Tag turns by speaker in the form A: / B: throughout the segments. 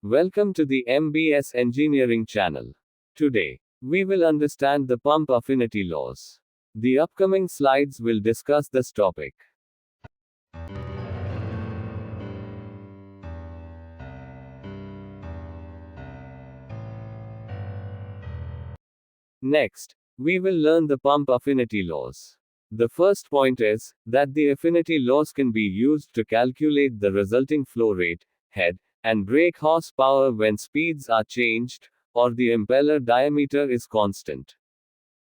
A: Welcome to the MBS Engineering channel. Today, we will understand the pump affinity laws. The upcoming slides will discuss this topic. Next, we will learn the pump affinity laws. The first point is that the affinity laws can be used to calculate the resulting flow rate, head, and brake horsepower when speeds are changed, or the impeller diameter is constant.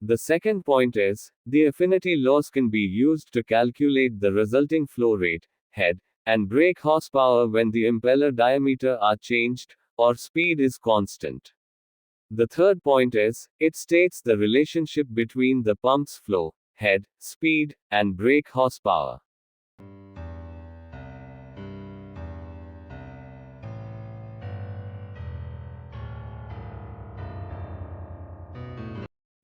A: The second point is, the affinity laws can be used to calculate the resulting flow rate, head, and brake horsepower when the impeller diameter are changed, or speed is constant. The third point is, it states the relationship between the pump's flow, head, speed, and brake horsepower.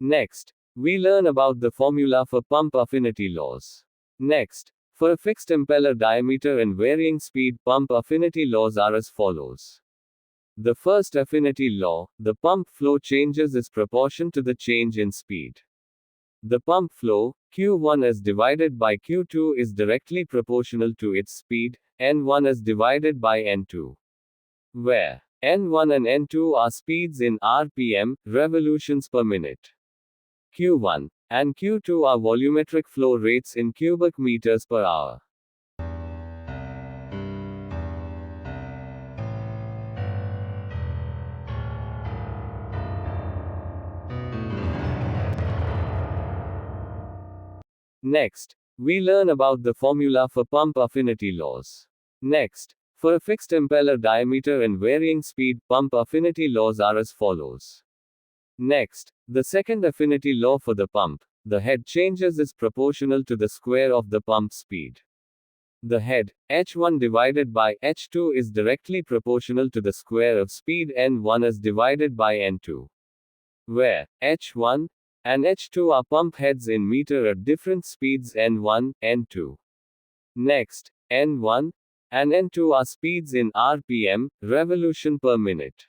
A: Next, we learn about the formula for pump affinity laws. Next, for a fixed impeller diameter and varying speed, pump affinity laws are as follows. The first affinity law, the pump flow changes is proportion to the change in speed. The pump flow, Q1 is divided by Q2 is directly proportional to its speed, N1 is divided by N2. Where N1 and N2 are speeds in RPM, revolutions per minute. Q1 and Q2 are volumetric flow rates in cubic meters per hour. Next, we learn about the formula for pump affinity laws. Next, for a fixed impeller diameter and varying speed, pump affinity laws are as follows. Next, the second affinity law for the pump, the head changes is proportional to the square of the pump speed. The head, H1 divided by H2 is directly proportional to the square of speed N1 is divided by N2. Where H1 and H2 are pump heads in meter at different speeds N1, N2. Next, N1 and N2 are speeds in RPM, revolution per minute.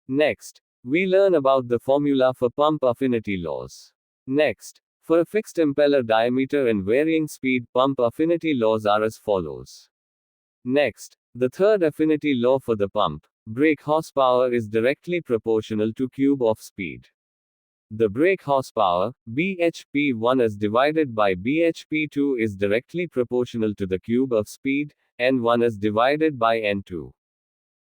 A: Next, we learn about the formula for pump affinity laws. Next, for a fixed impeller diameter and varying speed, pump affinity laws are as follows. Next, the third affinity law for the pump, brake horsepower is directly proportional to cube of speed. The brake horsepower, bhp1 is divided by bhp2 is directly proportional to the cube of speed, n1 is divided by n2.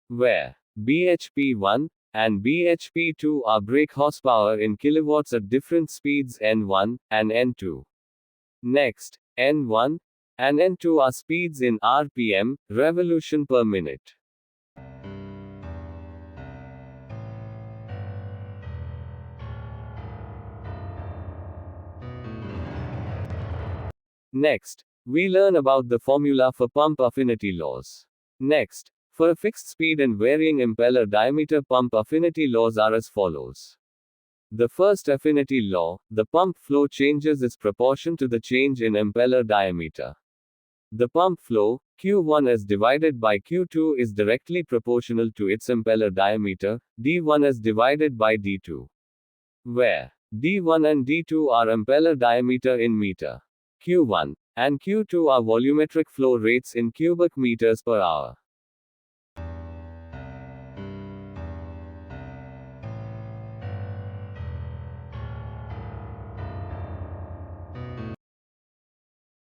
A: Where bhp1 and bhp2 are brake horsepower in kilowatts at different speeds n1 and n2. Next, n1 and N2 are speeds in RPM, revolution per minute. Next, we learn about the formula for pump affinity laws. Next, for a fixed speed and varying impeller diameter, pump affinity laws are as follows. The first affinity law, the pump flow changes its proportion to the change in impeller diameter. The pump flow, Q1 is divided by Q2 is directly proportional to its impeller diameter, D1 is divided by D2. Where D1 and D2 are impeller diameter in meter. Q1 and Q2 are volumetric flow rates in cubic meters per hour.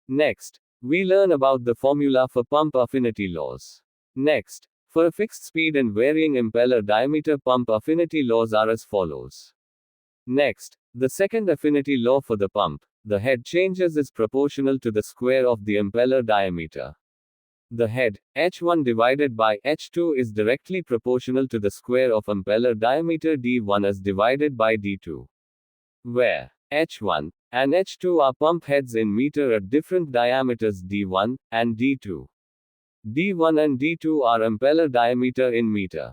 A: Next, we learn about the formula for pump affinity laws. Next, for a fixed speed and varying impeller diameter, pump affinity laws are as follows. Next, the second affinity law for the pump, the head changes is proportional to the square of the impeller diameter. The head, H1 divided by H2 is directly proportional to the square of impeller diameter D1 is divided by D2. Where H1 and H2 are pump heads in meter at different diameters D1 and D2. D1 and D2 are impeller diameter in meter.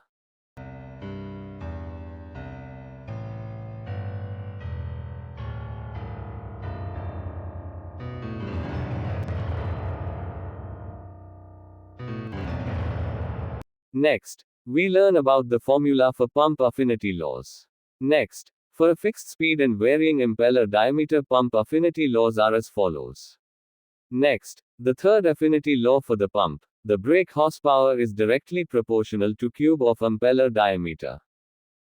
A: Next, we learn about the formula for pump affinity laws. Next, for a fixed speed and varying impeller diameter, pump affinity laws are as follows. Next, the third affinity law for the pump, the brake horsepower is directly proportional to cube of impeller diameter.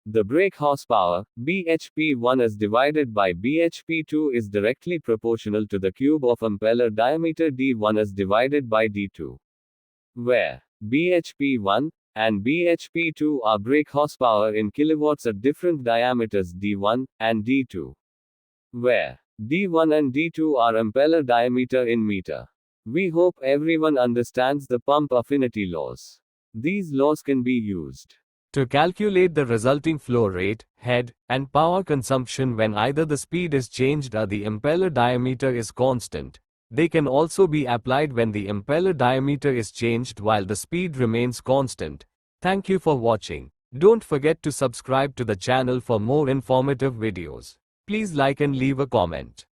A: The brake horsepower, bhp1 is divided by bhp2 is directly proportional to the cube of impeller diameter d1 is divided by d2. Where bhp1 and bhp2 are brake horsepower in kilowatts at different diameters d1 and d2. Where d1 and d2 are impeller diameter in meter. We hope everyone understands the pump affinity laws. These laws can be used to calculate the resulting flow rate, head, and power consumption when either the speed is changed or the impeller diameter is constant. They can also be applied when the impeller diameter is changed while the speed remains constant. Thank you for watching. Don't forget to subscribe to the channel for more informative videos. Please like and leave a comment.